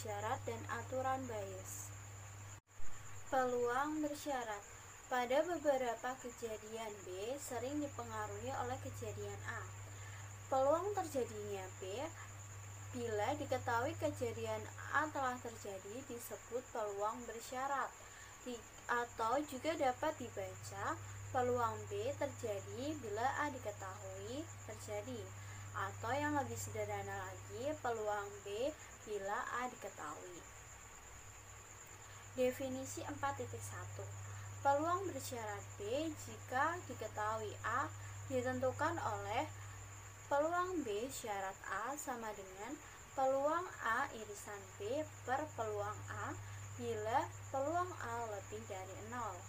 bersyarat dan aturan bias. Peluang bersyarat. Pada beberapa kejadian B sering dipengaruhi oleh kejadian A. Peluang terjadinya B bila diketahui kejadian A telah terjadi disebut peluang bersyarat. Atau juga dapat dibaca peluang B terjadi bila A diketahui terjadi. Atau yang lebih sederhana lagi, peluang B bila A diketahui. Definisi 4.1. Peluang bersyarat B jika diketahui A ditentukan oleh peluang B syarat A sama dengan peluang A irisan B per peluang A bila peluang A lebih dari 0.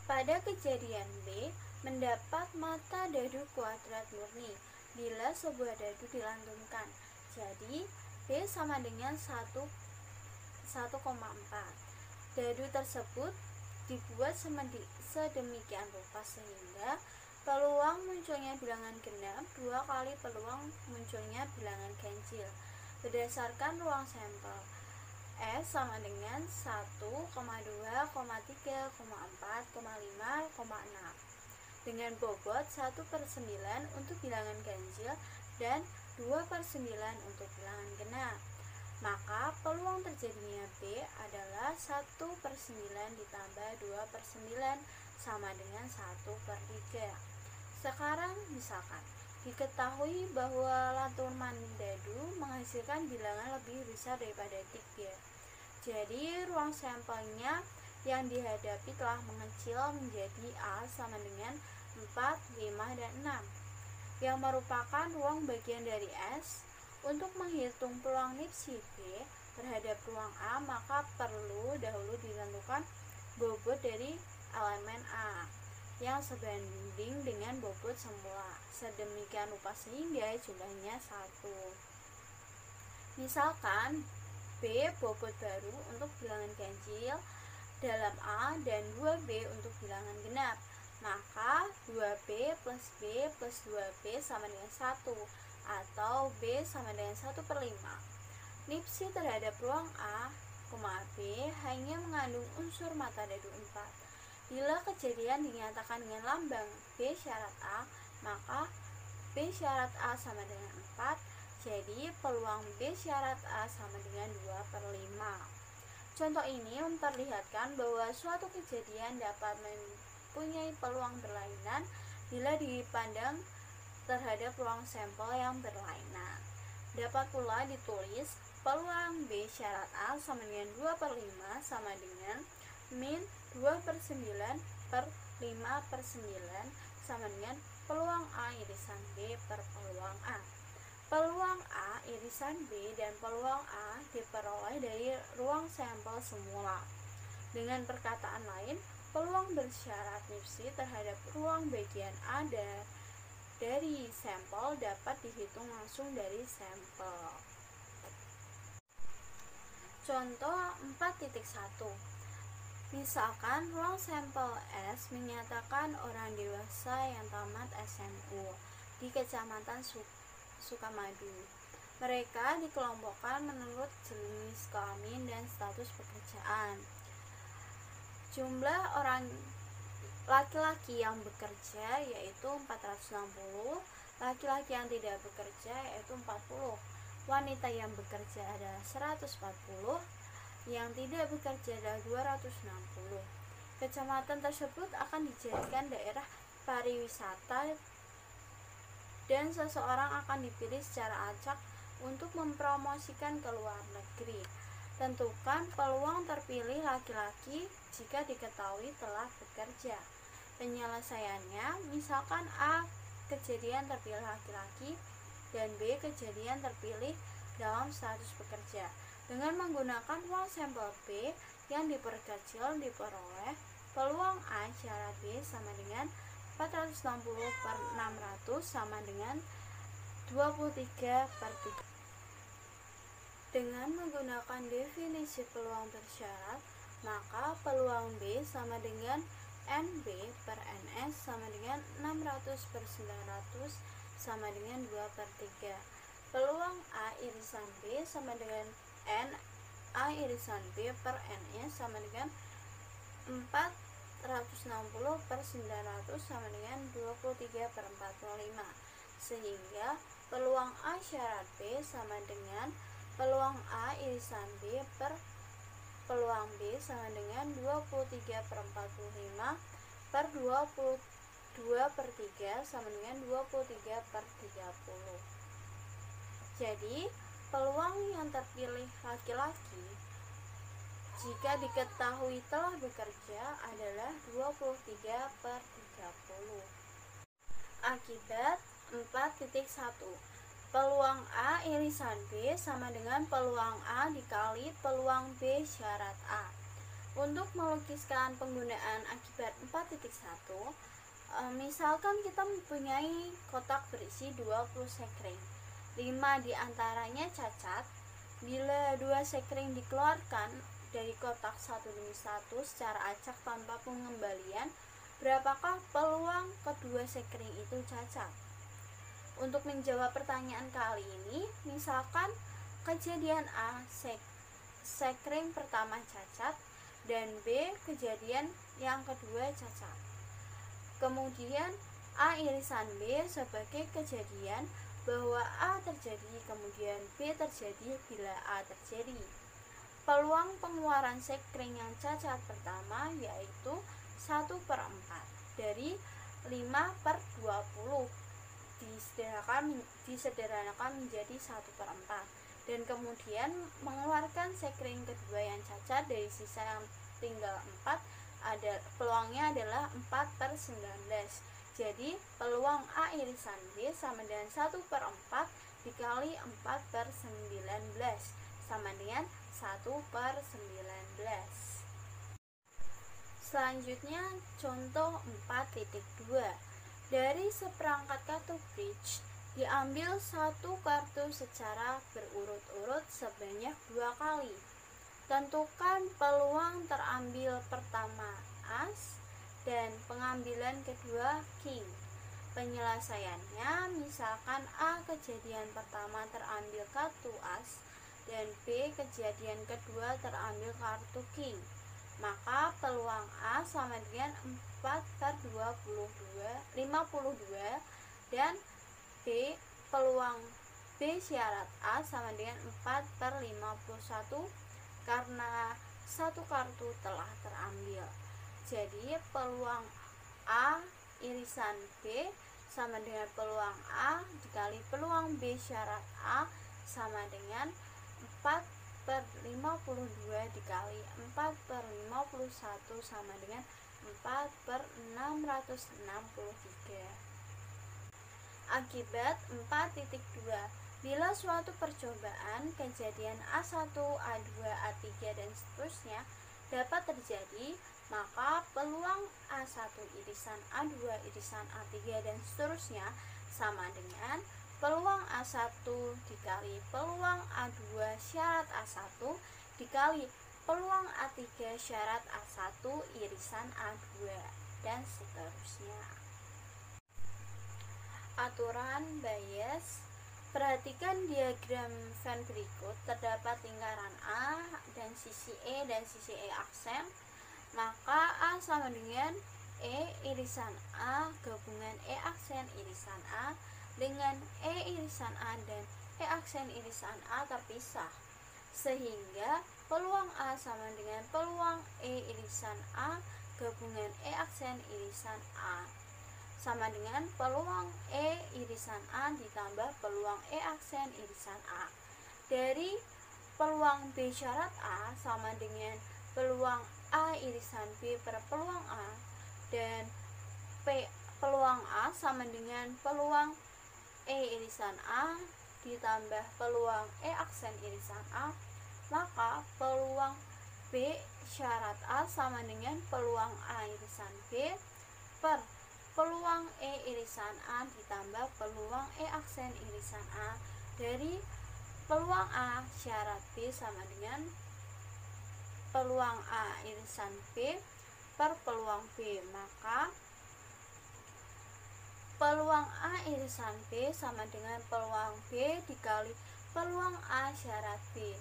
Pada kejadian B, mendapat mata dadu kuadrat murni bila sebuah dadu dilantunkan. Jadi, B sama dengan 1,4. Dadu tersebut dibuat sedemikian rupa sehingga peluang munculnya bilangan genap 2 kali peluang munculnya bilangan ganjil. Berdasarkan ruang sampel, S sama dengan 1,2, 3, 4, 5, 6 dengan bobot 1/9 untuk bilangan ganjil dan 2/9 untuk bilangan genap. Maka peluang terjadinya B adalah 1/9 ditambah 2/9 sama dengan 1/3. Sekarang misalkan diketahui bahwa lantunan dadu menghasilkan bilangan lebih besar daripada 3. Jadi ruang sampelnya yang dihadapi telah mengecil menjadi A sama dengan 4, 5, dan 6 yang merupakan ruang bagian dari S. Untuk menghitung peluang nipsi B terhadap ruang A, maka perlu dahulu ditentukan bobot dari elemen A yang sebanding dengan bobot semula sedemikian rupa sehingga jumlahnya 1. Misalkan B bobot baru untuk bilangan ganjil dalam A dan 2B untuk bilangan genap, maka 2B plus B plus 2B sama dengan 1 atau B sama dengan 1/5. Nipsi terhadap ruang A, B hanya mengandung unsur mata dadu 4. Bila kejadian dinyatakan dengan lambang B syarat A, maka B syarat A sama dengan 4, jadi peluang B syarat A sama dengan 2/5. Contoh ini memperlihatkan bahwa suatu kejadian dapat mempunyai peluang berlainan bila dipandang terhadap ruang sampel yang berlainan. Dapat pula ditulis peluang B syarat A sama dengan 2/5 sama dengan min 2/9 per 5/9 sama dengan peluang A irisan B per peluang A. Peluang A irisan B dan peluang A diperoleh dari ruang sampel semula. Dengan perkataan lain, peluang bersyarat nipsi terhadap ruang bagian A dari sampel dapat dihitung langsung dari sampel. Contoh 4.1. Misalkan ruang sampel S menyatakan orang dewasa yang tamat SMU di Kecamatan Sukamadu. Mereka dikelompokkan menurut jenis kelamin dan status pekerjaan. Jumlah orang laki-laki yang bekerja yaitu 460, laki-laki yang tidak bekerja yaitu 40, wanita yang bekerja adalah 140, yang tidak bekerja adalah 260. Kecamatan tersebut akan dijadikan daerah pariwisata dan seseorang akan dipilih secara acak untuk mempromosikan ke luar negeri. Tentukan peluang terpilih laki-laki jika diketahui telah bekerja. Penyelesaiannya, misalkan A kejadian terpilih laki-laki dan B kejadian terpilih dalam status bekerja. Dengan menggunakan ruang sampel B yang diperkecil diperoleh peluang A syarat B sama dengan 460/600 sama dengan 23/3. Dengan menggunakan definisi peluang bersyarat, maka peluang B sama dengan NB per NS sama dengan 600/900 sama dengan 2/3. Peluang A irisan B sama dengan N A irisan B per N-nya sama dengan 460 per 900 sama dengan 23 per 45. Sehingga peluang A syarat B sama dengan peluang A irisan B per peluang B sama dengan 23 per 45 per 22 per 3 sama dengan 23 per 30. Jadi peluang yang terpilih laki-laki jika diketahui telah bekerja adalah 23 per 30. Akibat 4.1, peluang A irisan B sama dengan peluang A dikali peluang B syarat A. Untuk melukiskan penggunaan akibat 4.1, misalkan kita mempunyai kotak berisi 20 sekring, 5 diantaranya cacat. Bila 2 sekring dikeluarkan dari kotak satu demi satu secara acak tanpa pengembalian, berapakah peluang kedua sekring itu cacat? Untuk menjawab pertanyaan kali ini, misalkan kejadian A, sekring pertama cacat, dan B, kejadian yang kedua cacat. Kemudian A irisan B sebagai kejadian bahwa A terjadi, kemudian B terjadi bila A terjadi. Peluang pengeluaran sekring yang cacat pertama yaitu 1/4 dari 5/20 disederhanakan menjadi 1/4, dan kemudian mengeluarkan sekring kedua yang cacat dari sisa yang tinggal 4, peluangnya adalah 4/19. Jadi peluang A irisan B sama dengan 1/4 dikali 4/19 sama dengan 1/19. Selanjutnya contoh 4.2. Dari seperangkat kartu bridge diambil satu kartu secara berurut-urut sebanyak 2 kali. Tentukan peluang terambil pertama as dan pengambilan kedua king. Penyelesaiannya, misalkan A kejadian pertama terambil kartu as dan B kejadian kedua terambil kartu king, maka peluang A sama dengan 4/52 dan B peluang B syarat A sama dengan 4/51 karena satu kartu telah terambil. Jadi peluang A irisan B sama dengan peluang A dikali peluang B syarat A sama dengan 4/52 dikali 4/51 sama dengan 4/663. Akibat 4.2. Bila suatu percobaan kejadian A1, A2, A3 dan seterusnya dapat terjadi, maka peluang A1 irisan A2 irisan A3 dan seterusnya sama dengan peluang A1 dikali peluang A2 syarat A1 dikali peluang A3 syarat A1 irisan A2 dan seterusnya. Aturan Bayes. Perhatikan diagram Venn berikut. Terdapat lingkaran A dan sisi E dan sisi E aksen. Maka A sama dengan E irisan A gabungan E aksen irisan A dengan E irisan A dan E aksen irisan A terpisah. Sehingga peluang A sama dengan peluang E irisan A gabungan E aksen irisan A sama dengan peluang E irisan A ditambah peluang E aksen irisan A. Dari peluang B syarat A sama dengan peluang A irisan B per peluang A dan peluang A sama dengan peluang E irisan A ditambah peluang E aksen irisan A, maka peluang B syarat A sama dengan peluang A irisan B per peluang E irisan A ditambah peluang E aksen irisan A dari peluang A syarat B sama dengan peluang A irisan B per peluang B, maka peluang A irisan B sama dengan peluang B dikali peluang A syarat B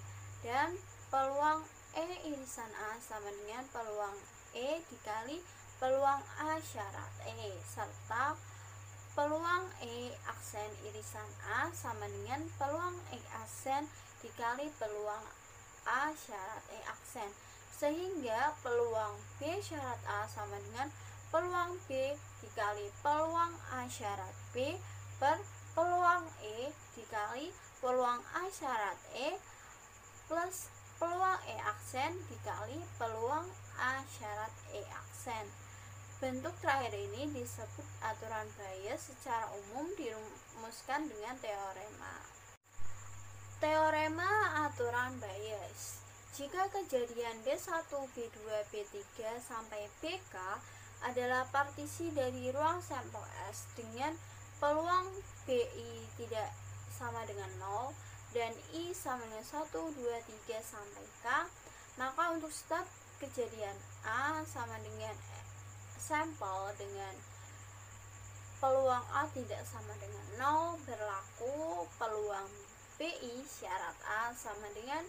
dan peluang E irisan A sama dengan peluang E dikali peluang A syarat E, serta peluang E aksen irisan A sama dengan peluang E aksen dikali peluang A syarat E aksen, sehingga peluang B syarat A sama dengan peluang B dikali peluang A syarat B per peluang E dikali peluang A syarat E plus peluang E aksen dikali peluang A syarat E aksen. Bentuk terakhir ini disebut aturan Bayes, secara umum dirumuskan dengan teorema. Teorema aturan Bayes. Jika kejadian B1, B2, B3 sampai BK adalah partisi dari ruang sampel S dengan peluang BI tidak sama dengan 0 dan I sama dengan 1, 2, 3 sampai K, maka untuk setiap kejadian A sama dengan sampel dengan peluang A tidak sama dengan 0, berlaku peluang BI syarat A sama dengan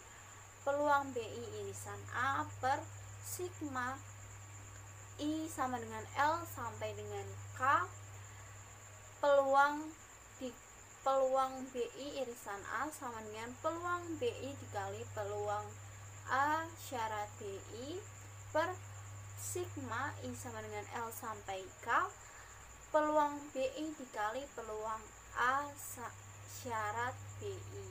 peluang BI irisan A per sigma I sama dengan L sampai dengan K, peluang BI irisan A sama dengan peluang BI dikali peluang A syarat BI per sigma I sama dengan L sampai K, peluang BI dikali peluang A syarat BI.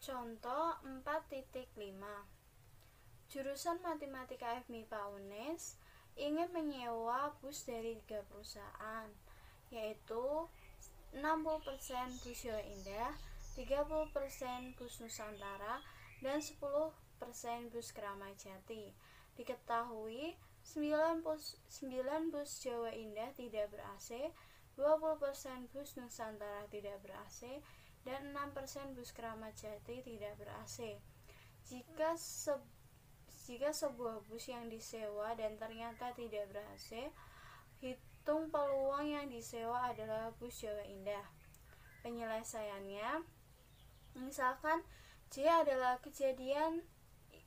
Contoh 4.5. Jurusan Matematika FMIPA UNES ingin menyewa bus dari 3 perusahaan, yaitu 60% bus Jawa Indah, 30% bus Nusantara, dan 10% bus Kramat Jati. Diketahui 9 bus Jawa Indah tidak ber-AC, 20% bus Nusantara tidak ber-AC, dan 6% bus Kramat Jati tidak ber-AC. Jika sebuah bus yang disewa dan ternyata tidak ber-AC, hitung peluang yang disewa adalah bus Jawa Indah. Penyelesaiannya, misalkan J adalah kejadian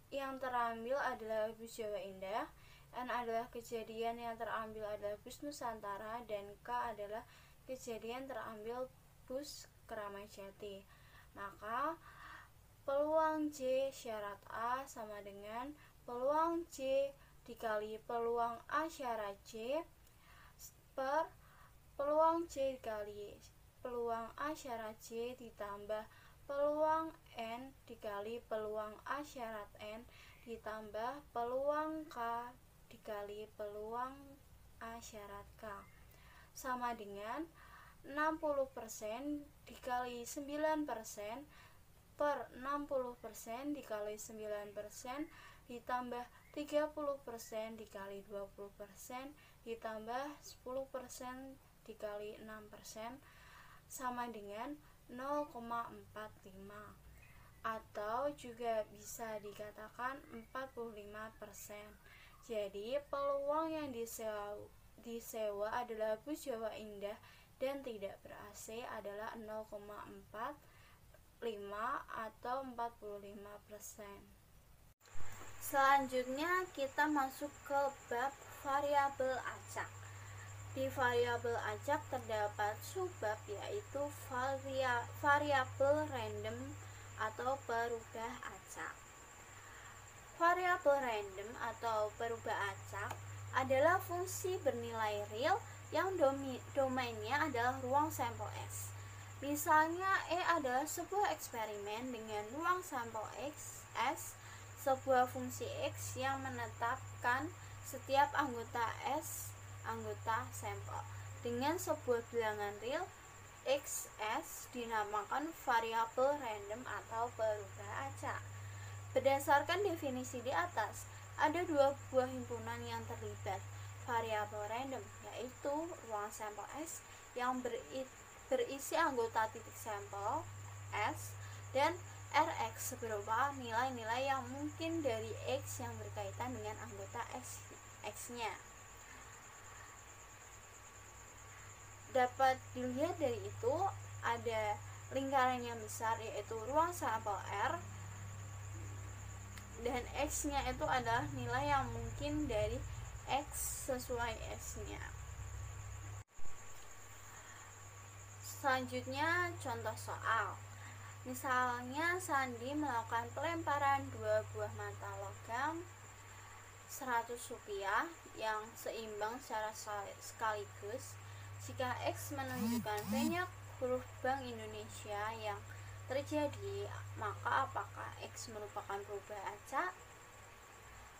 yang terambil adalah bus Jawa Indah, N adalah kejadian yang terambil adalah bus Nusantara, dan K adalah kejadian terambil bus Kramat Jati. Maka peluang J syarat A sama dengan peluang J dikali peluang A syarat J per peluang J dikali peluang A syarat J ditambah peluang N dikali peluang A syarat N ditambah peluang K dikali peluang A syarat K, sama dengan 60% dikali 9% per 60% dikali 9% ditambah 30% dikali 20% ditambah 10% dikali 6% sama dengan 0,45, atau juga bisa dikatakan 45%. Jadi peluang yang disewa adalah bus Jawa Indah dan tidak ber-AC adalah 0,45 atau 45%. Selanjutnya kita masuk ke bab variabel acak. Di variabel acak terdapat subbab, yaitu variabel random atau perubah acak. Variabel random atau perubah acak adalah fungsi bernilai real yang domainnya adalah ruang sampel S. Misalnya E adalah sebuah eksperimen dengan ruang sampel X S, sebuah fungsi X yang menetapkan setiap anggota S anggota sampel dengan sebuah bilangan real XS dinamakan variabel random atau perubah acak. Berdasarkan definisi di atas, ada dua buah himpunan yang terlibat variabel random, yaitu ruang sampel S yang berisi anggota titik sampel S dan Rx berupa nilai-nilai yang mungkin dari X yang berkaitan dengan anggota X-nya. Dapat dilihat dari itu, ada lingkaran yang besar yaitu ruang sampel R dan X-nya itu adalah nilai yang mungkin dari X sesuai S-nya. Selanjutnya contoh soal. Misalnya Sandi melakukan pelemparan 2 buah mata logam Rp100 yang seimbang secara sekaligus. Jika X menunjukkan banyak huruf Bank Indonesia yang terjadi, maka apakah X merupakan perubahan acak?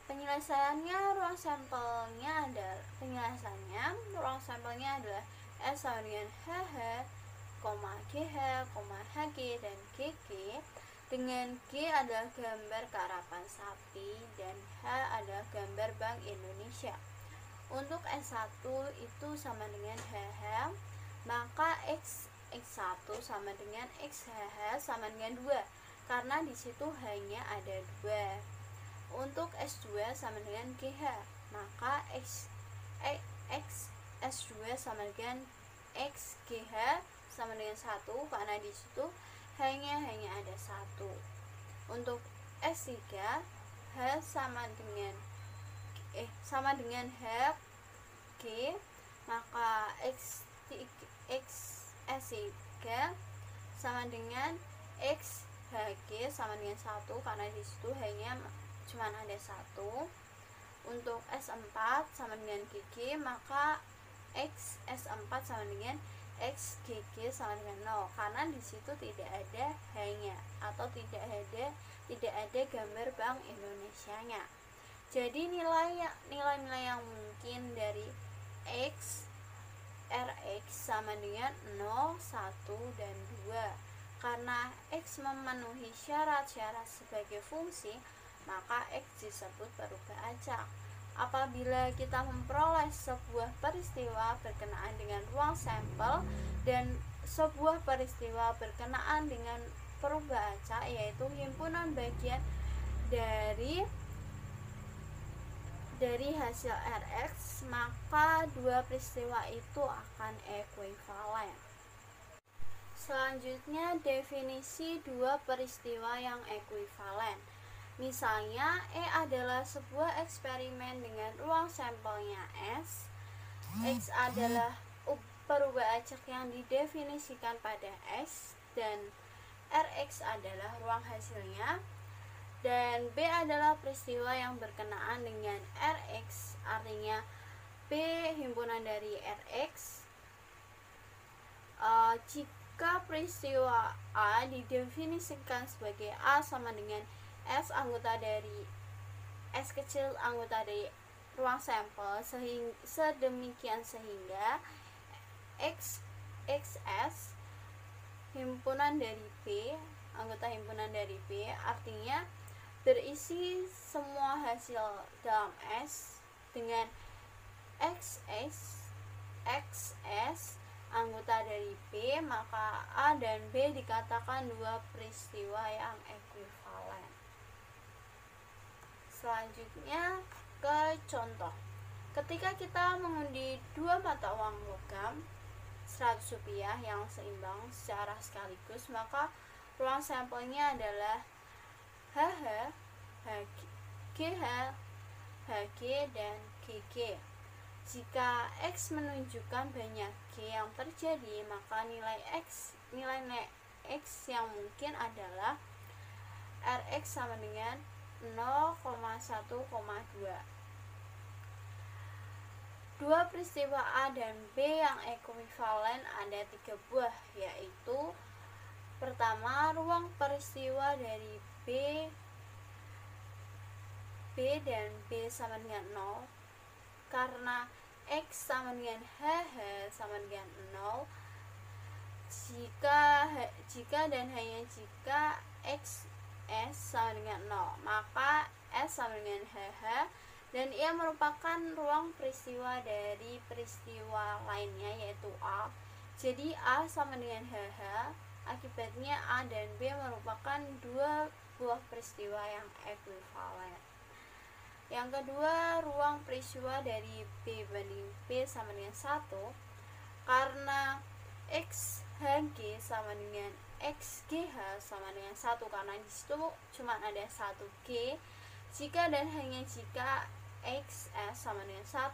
Penyelesaiannya ruang sampelnya adalah S sama dengan HH, GH, HG dan GG, dengan G adalah gambar karapan sapi dan H adalah gambar Bank Indonesia. Untuk S1 itu sama dengan HH, maka X1 sama dengan XHH sama dengan 2, karena di situ hanya ada 2. Untuk S2 sama dengan GH, maka S2 sama dengan XGH sama dengan 1, karena di situ hanya ada 1. Untuk S3, H sama dengan HG, maka S3 sama dengan XHG sama dengan 1, karena di situ hanya cuma ada 1. Untuk S4 sama dengan GG, maka S4 sama dengan XGG sama dengan 0, karena di situ tidak ada hanya atau tidak ada gambar Bank Indonesianya. Jadi nilai-nilai yang mungkin dari Rx sama dengan 0, 1, dan 2. Karena X memenuhi syarat-syarat sebagai fungsi, maka X disebut perubahan acak. Apabila kita memperoleh sebuah peristiwa berkenaan dengan ruang sampel dan sebuah peristiwa berkenaan dengan perubahan acak, yaitu himpunan bagian dari hasil Rx, maka dua peristiwa itu akan ekuivalen. Selanjutnya, definisi dua peristiwa yang ekuivalen. Misalnya, E adalah sebuah eksperimen dengan ruang sampelnya S. X adalah perubahan acak yang didefinisikan pada S, dan Rx adalah ruang hasilnya. Dan B adalah peristiwa yang berkenaan dengan Rx, artinya B himpunan dari Rx. Jika peristiwa A didefinisikan sebagai A sama dengan S anggota dari S kecil anggota dari ruang sampel sedemikian sehingga XS himpunan dari B, anggota himpunan dari B, artinya berisi semua hasil dalam S dengan XS anggota dari B, maka A dan B dikatakan dua peristiwa yang ekuivalen. Selanjutnya ke contoh. Ketika kita mengundi 2 mata uang logam Rp100 yang seimbang secara sekaligus, maka ruang sampelnya adalah HH, GH, HG, dan GG. Jika X menunjukkan banyak G yang terjadi, maka nilai X yang mungkin adalah Rx sama dengan 0,1,2. Dua peristiwa A dan B yang ekuivalen ada 3 buah, yaitu pertama, ruang peristiwa dari B dan B sama dengan 0, karena X sama dengan HH sama dengan 0 jika dan hanya jika XS sama dengan 0, maka S sama dengan HH, dan ia merupakan ruang peristiwa dari peristiwa lainnya yaitu A. Jadi A sama dengan HH, akibatnya A dan B merupakan dua buah peristiwa yang ekuivalen. Yang kedua, ruang peristiwa dari B banding B sama dengan 1, karena XHG sama dengan XGH sama dengan 1, karena disitu cuma ada 1 G, Jika dan hanya jika XS sama dengan 1,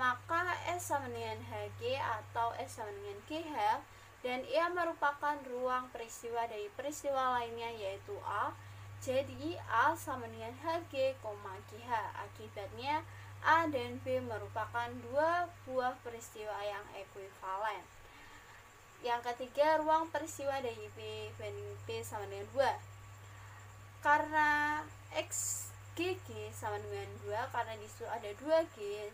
maka S sama dengan HG atau S sama dengan GH, dan ia merupakan ruang peristiwa dari peristiwa lainnya yaitu A. Jadi A sama dengan HG, GH. Akibatnya A dan B merupakan dua buah peristiwa yang ekuivalen. Yang ketiga, ruang peristiwa dari B banding B sama dengan 2. Karena XGG sama dengan 2, karena disitu ada 2G,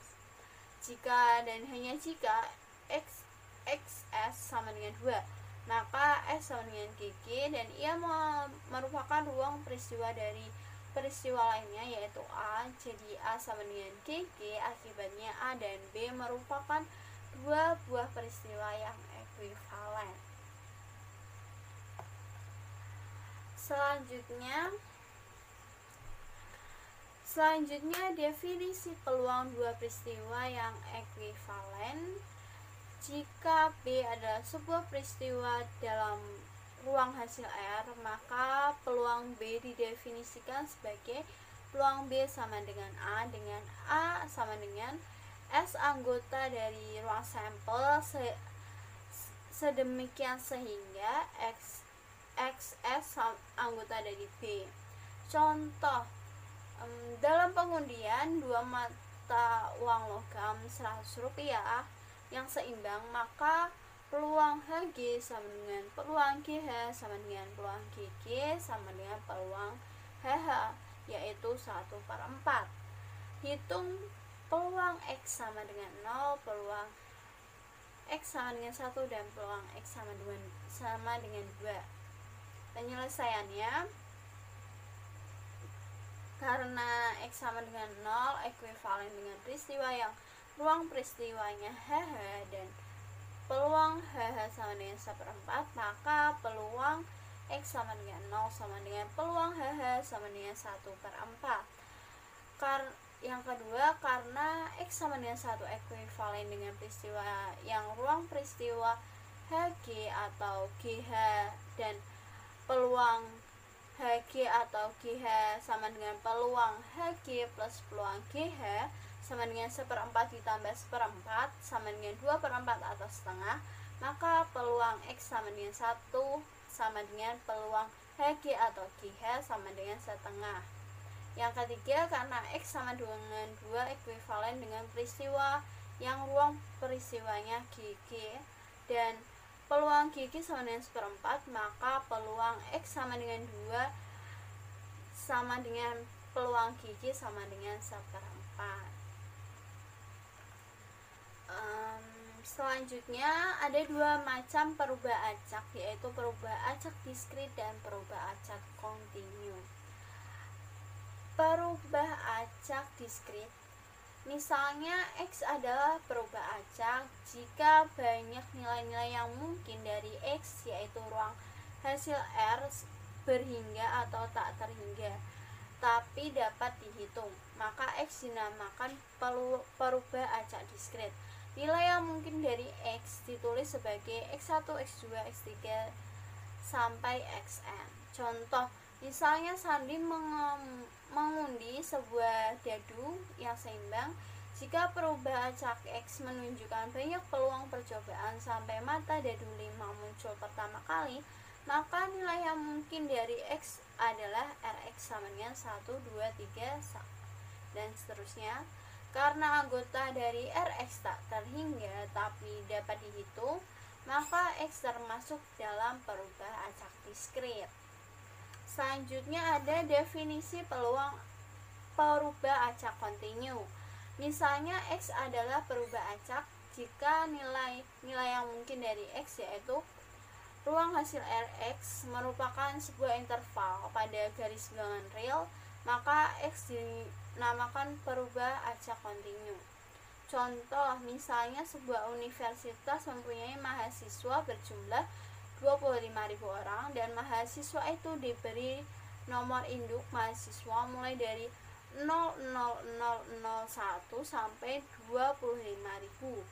jika dan hanya jika XS sama dengan 2, maka S sama dengan GG, dan ia merupakan ruang peristiwa dari peristiwa lainnya yaitu A. Jadi A sama dengan GG, akibatnya A dan B merupakan dua buah peristiwa yang ekuivalen. Selanjutnya definisi peluang dua peristiwa yang ekuivalen. Jika B adalah sebuah peristiwa dalam ruang hasil R, maka peluang B didefinisikan sebagai peluang B sama dengan A sama dengan S anggota dari ruang sampel sedemikian sehingga XS anggota dari B. Contoh, dalam pengundian 2 mata uang logam Rp100 yang seimbang, maka peluang HG sama dengan peluang GH sama dengan peluang GG sama dengan peluang HH, yaitu 1/4. Hitung peluang X sama dengan 0, peluang X sama dengan 1, dan peluang X sama dengan 2. Penyelesaiannya, karena X sama dengan 0 ekuivalen dengan peristiwa yang ruang peristiwanya HH dan peluang HH sama dengan 1/4, maka peluang X sama dengan 0 sama dengan peluang HH sama dengan 1/4. Yang kedua, karena X sama dengan 1 ekuivalen dengan peristiwa yang ruang peristiwa HG atau GH, dan peluang HG atau GH sama dengan peluang HG plus peluang GH sama dengan 1/4 ditambah 1/4 sama dengan 2/4 atau setengah, maka peluang X sama dengan 1 sama dengan peluang HG atau GH sama dengan setengah. Yang ketiga, karena X sama dengan 2 ekuivalen dengan peristiwa yang ruang peristiwanya GG dan peluang GG sama dengan 1/4, maka peluang X sama dengan 2 sama dengan peluang GG sama dengan 1/4. Selanjutnya ada 2 macam perubah acak, yaitu perubah acak diskrit dan perubah acak kontinu. Perubah acak diskrit, misalnya X adalah perubah acak jika banyak nilai-nilai yang mungkin dari X, yaitu ruang hasil R berhingga atau tak terhingga, tapi dapat dihitung, maka X dinamakan perubah acak diskrit. Nilai yang mungkin dari X ditulis sebagai X1, X2, X3 sampai Xn. Contoh, misalnya Sandi mengundi sebuah dadu yang seimbang. Jika perubah acak X menunjukkan banyak peluang percobaan sampai mata dadu 5 muncul pertama kali, maka nilai yang mungkin dari X adalah Rx sama dengan 1, 2, 3, dan seterusnya. Karena anggota dari Rx tak terhingga tapi dapat dihitung, maka X termasuk dalam perubah acak diskrit. Selanjutnya ada definisi peluang perubah acak kontinu. Misalnya X adalah perubah acak jika nilai yang mungkin dari X, yaitu ruang hasil Rx, merupakan sebuah interval pada garis bilangan real, maka X dinamakan perubah acak kontinu. Contoh, misalnya sebuah universitas mempunyai mahasiswa berjumlah 25.000 orang dan mahasiswa itu diberi nomor induk mahasiswa mulai dari 00001 sampai 25.000.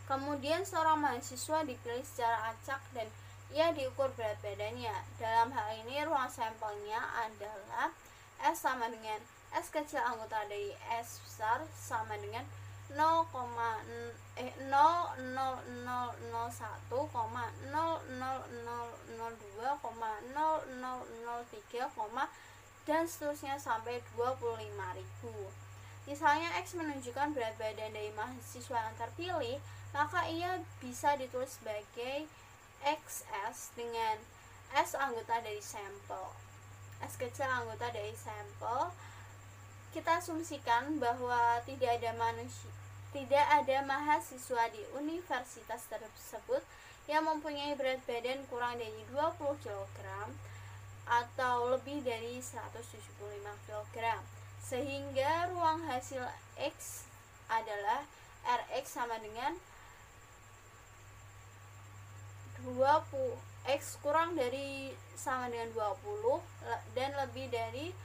Kemudian seorang mahasiswa dipilih secara acak dan ia diukur berat badannya. Dalam hal ini ruang sampelnya adalah S sama dengan S kecil anggota dari S besar sama dengan 0,0001,00002,00003, dan seterusnya sampai 25.000. Misalnya X menunjukkan berat badan dari mahasiswa yang terpilih, maka ia bisa ditulis sebagai XS dengan S anggota dari sampel. S kecil anggota dari sampel. Kita asumsikan bahwa tidak ada mahasiswa di universitas tersebut yang mempunyai berat badan kurang dari 20 kg atau lebih dari 175 kg, sehingga ruang hasil X adalah Rx sama dengan 20 X kurang dari sama dengan 20 dan lebih dari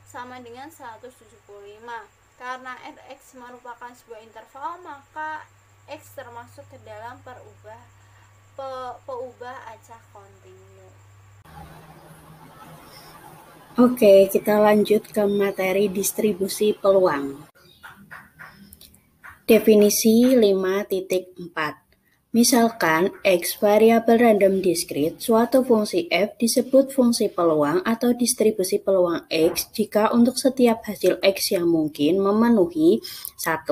sama dengan 175. Karena Rx merupakan sebuah interval, maka X termasuk ke dalam peubah acak kontinu. Oke, kita lanjut ke materi distribusi peluang. Definisi 5.4. Misalkan X variabel random discrete, suatu fungsi f disebut fungsi peluang atau distribusi peluang X jika untuk setiap hasil X yang mungkin memenuhi 1.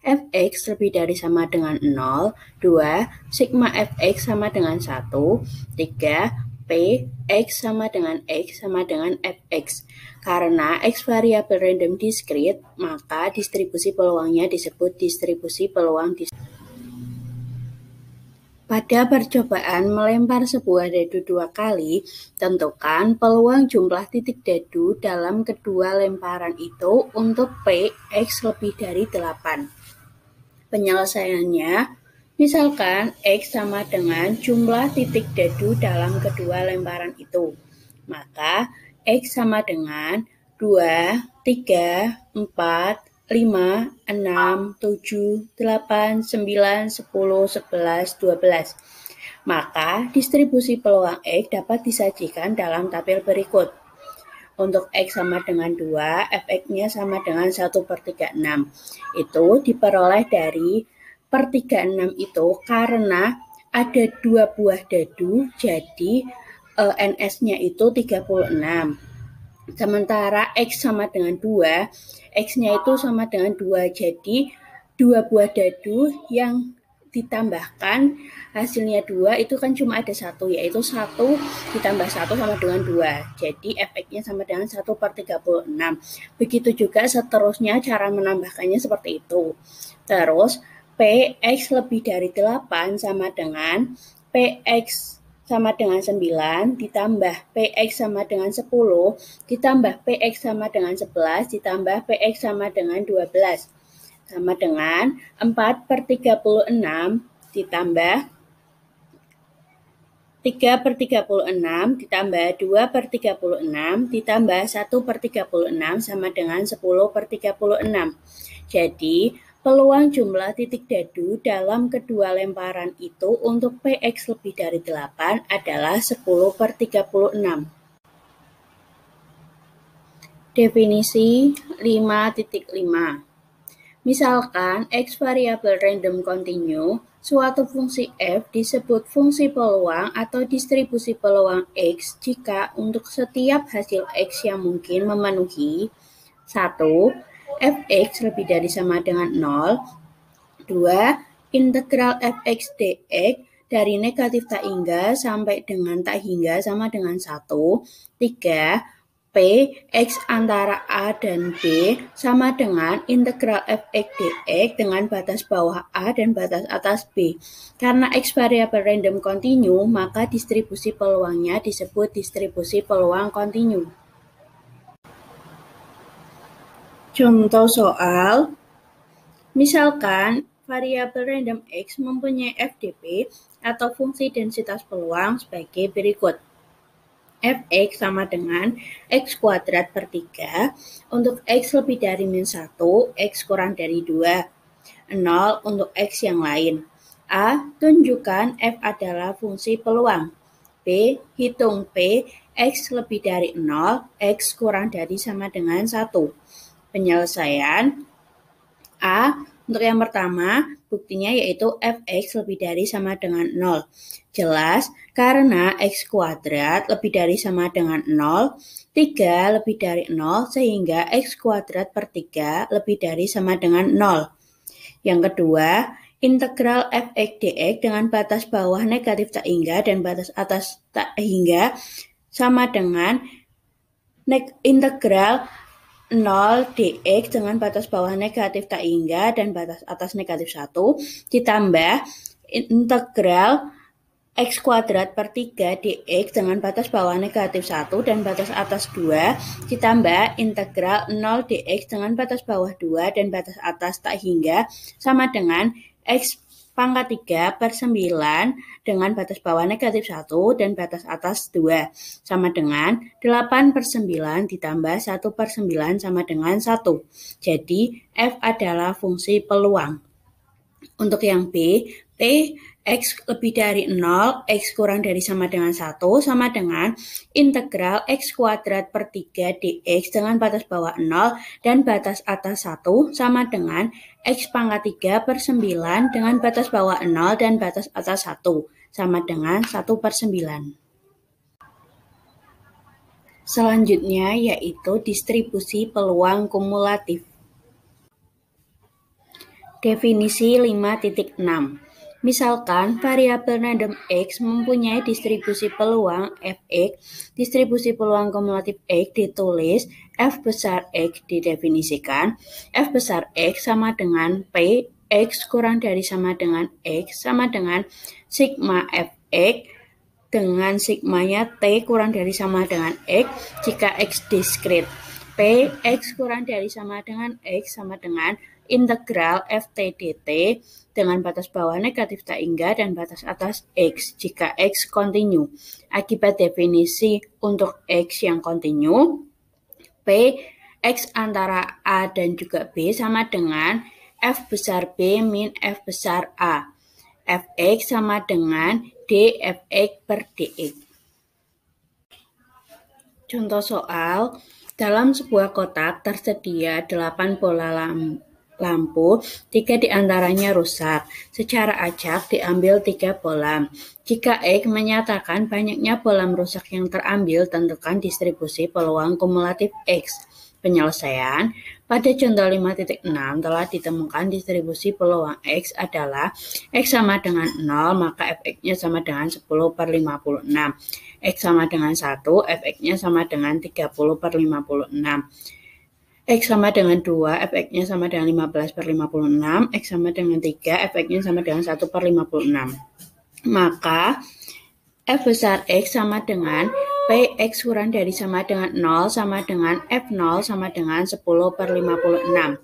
Fx lebih dari sama dengan 0, 2. Sigma Fx sama dengan 1, 3. P, X sama dengan X sama dengan Fx. Karena X variabel random discrete, maka distribusi peluangnya disebut distribusi peluang discrete. Pada percobaan melempar sebuah dadu 2 kali, tentukan peluang jumlah titik dadu dalam kedua lemparan itu untuk P, X lebih dari 8. Penyelesaiannya, misalkan X sama dengan jumlah titik dadu dalam kedua lemparan itu, maka X sama dengan 2, 3, 4, 5, 6, 7, 8, 9, 10, 11, 12. Maka distribusi peluang X dapat disajikan dalam tabel berikut. Untuk X sama dengan 2, Fx-nya sama dengan 1/36. Itu diperoleh dari per 36 itu karena ada 2 buah dadu, jadi NS-nya itu 36. Sementara X sama dengan 2, X-nya itu sama dengan 2, jadi 2 buah dadu yang ditambahkan hasilnya 2 itu kan cuma ada 1, yaitu 1 ditambah 1 sama dengan 2. Jadi Fx-nya sama dengan 1/36. Begitu juga seterusnya cara menambahkannya seperti itu. Terus Px lebih dari 8 sama dengan Px sama dengan 9 ditambah Px sama dengan 10 ditambah Px sama dengan 11 ditambah Px sama dengan 12 sama dengan 4/36 ditambah 3/36 ditambah 2/36 ditambah 1/36 sama dengan 10/36. Jadi peluang jumlah titik dadu dalam kedua lemparan itu untuk Px lebih dari 8 adalah 10/36. Definisi 5.5. Misalkan X variabel random continue, suatu fungsi f disebut fungsi peluang atau distribusi peluang X jika untuk setiap hasil X yang mungkin memenuhi 1. Fx lebih dari sama dengan 0, 2. Integral Fx dx dari negatif tak hingga sampai dengan tak hingga sama dengan 1, 3. P, X antara A dan B sama dengan integral Fx dx dengan batas bawah A dan batas atas B. Karena X variabel random continue, maka distribusi peluangnya disebut distribusi peluang continue. Contoh soal, misalkan variabel random X mempunyai FDP atau fungsi densitas peluang sebagai berikut. Fx sama dengan X kuadrat per 3 untuk X lebih dari min 1, X kurang dari 2, 0 untuk X yang lain. A. Tunjukkan F adalah fungsi peluang. B. Hitung P, X lebih dari 0, X kurang dari sama dengan 1. Penyelesaian A. Untuk yang pertama, buktinya yaitu fx lebih dari sama dengan 0. Jelas, karena x kuadrat lebih dari sama dengan 0, 3 lebih dari 0, sehingga x kuadrat per 3 lebih dari sama dengan 0. Yang kedua, integral fx dx dengan batas bawah negatif tak hingga dan batas atas tak hingga sama dengan integral 0 dx dengan batas bawah negatif tak hingga dan batas atas negatif 1 ditambah integral x kuadrat per 3 dx dengan batas bawah negatif 1 dan batas atas 2 ditambah integral 0 dx dengan batas bawah 2 dan batas atas tak hingga sama dengan x pangkat 3 per 9 dengan batas bawah negatif 1 dan batas atas 2 sama dengan 8 per 9 ditambah 1 per 9 sama dengan 1. Jadi F adalah fungsi peluang. Untuk yang B, P X lebih dari 0, X kurang dari sama dengan 1 sama dengan integral X kuadrat per 3 dx dengan batas bawah 0 dan batas atas 1 sama dengan X pangkat 3 per 9 dengan batas bawah 0 dan batas atas 1 sama dengan 1 per 9. Selanjutnya yaitu distribusi peluang kumulatif. Definisi 5.6. Misalkan variabel random X mempunyai distribusi peluang Fx, distribusi peluang kumulatif X ditulis F besar X didefinisikan, F besar X sama dengan P, X kurang dari sama dengan X sama dengan sigma Fx dengan sigmanya T kurang dari sama dengan X jika X diskrit. P, X kurang dari sama dengan X sama dengan integral ft dt dengan batas bawah negatif tak hingga dan batas atas X jika X kontinu. Akibat definisi untuk X yang kontinu, P, X antara A dan juga B sama dengan F besar B min F besar A. Fx sama dengan dfx per dx. Contoh soal, dalam sebuah kotak tersedia 8 bola lampu, 3 diantaranya rusak. Secara acak diambil 3 bolam. Jika X menyatakan banyaknya bolam rusak yang terambil, tentukan distribusi peluang kumulatif X. Penyelesaian, pada contoh 5.6 telah ditemukan distribusi peluang X adalah X sama dengan 0, maka Fx-nya sama dengan 10 per 56. X sama dengan 1, Fx-nya sama dengan 30 per 56. X sama dengan 2, Fx-nya sama dengan 15 per 56. X sama dengan 3, Fx-nya sama dengan 1 per 56. Maka F besar X sama dengan Px kurang dari sama dengan 0 sama dengan F0 sama dengan 10 per 56.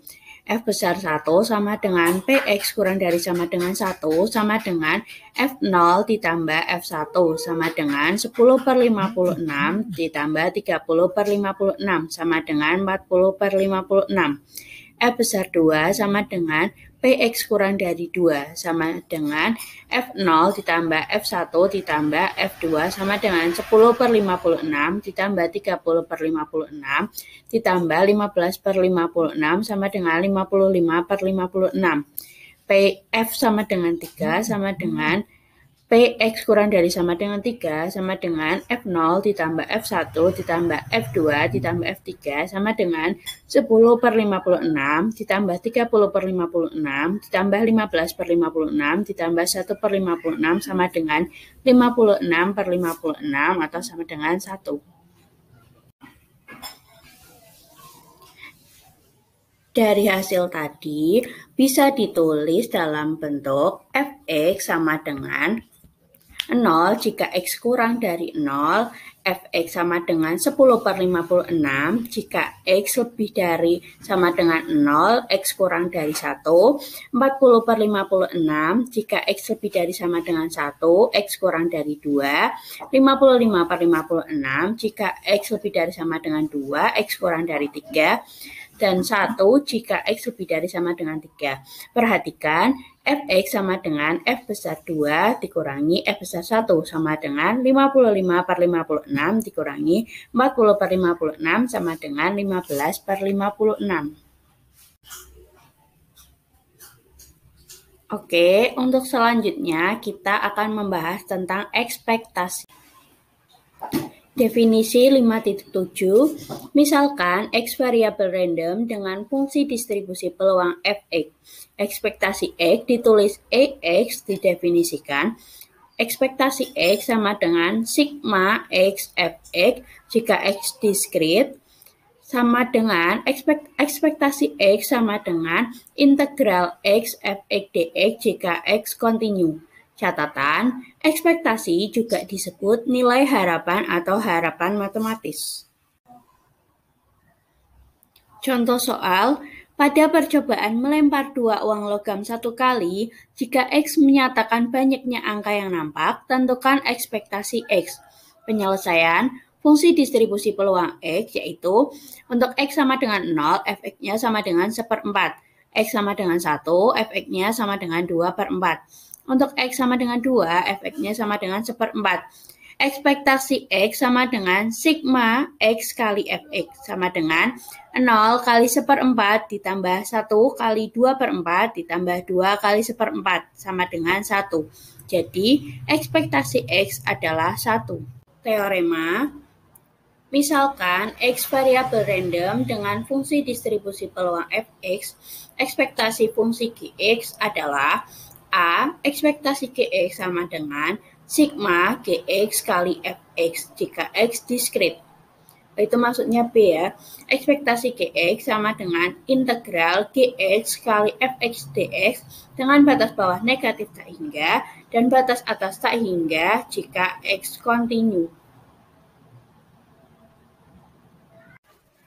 F besar 1 sama dengan Px kurang dari sama dengan 1 sama dengan F0 ditambah F1 sama dengan 10 per 56 ditambah 30 per 56 sama dengan 40 per 56. F besar 2 sama dengan Px kurang dari 2 sama dengan F0 ditambah F1 ditambah F2 sama dengan 10 per 56 ditambah 30 per 56 ditambah 15 per 56 sama dengan 55 per 56. Pf sama dengan 3 sama dengan Px kurang dari sama dengan 3 sama dengan F0 ditambah F1 ditambah F2 ditambah F3 sama dengan 10 per 56 ditambah 30 per 56 ditambah 15 per 56 ditambah 1 per 56 sama dengan 56 per 56 atau sama dengan 1. Dari hasil tadi bisa ditulis dalam bentuk Fx sama dengan 0 jika X kurang dari 0, Fx sama dengan 10 per 56, jika X lebih dari sama dengan 0, X kurang dari 1, 40 per 56, jika X lebih dari sama dengan 1, X kurang dari 2, 55 per 56, jika X lebih dari sama dengan 2, X kurang dari 3, dan 1 jika X lebih dari sama dengan 3. Perhatikan, fx sama dengan f besar 2 dikurangi f besar 1 sama dengan 55/56 dikurangi 40/56 sama dengan 15/56. Oke, untuk selanjutnya kita akan membahas tentang ekspektasi. Definisi 5.7, misalkan X variabel random dengan fungsi distribusi peluang fx. Ekspektasi X ditulis EX didefinisikan. Ekspektasi X sama dengan sigma X fx jika X diskrit, sama dengan ekspektasi X sama dengan integral X fx dx jika X kontinu. Catatan, ekspektasi juga disebut nilai harapan atau harapan matematis. Contoh soal, pada percobaan melempar 2 uang logam 1 kali, jika X menyatakan banyaknya angka yang nampak, tentukan ekspektasi X. Penyelesaian, fungsi distribusi peluang X yaitu untuk X sama dengan 0, fx-nya sama dengan 1/4. X sama dengan 1, fx-nya sama dengan 2/4. Untuk X sama dengan 2, fx-nya sama dengan 1/4. Ekspektasi X sama dengan sigma X kali fx sama dengan 0 kali 1/4 ditambah 1 kali 2/4 ditambah 2 kali 1/4 sama dengan 1. Jadi, ekspektasi X adalah 1. Teorema, misalkan X variabel random dengan fungsi distribusi peluang fx, ekspektasi fungsi Gx adalah A. Ekspektasi Gx sama dengan sigma Gx kali fx jika X diskrit. Itu maksudnya B ya. Ekspektasi Gx sama dengan integral Gx kali fx dx dengan batas bawah negatif tak hingga dan batas atas tak hingga jika X kontinu.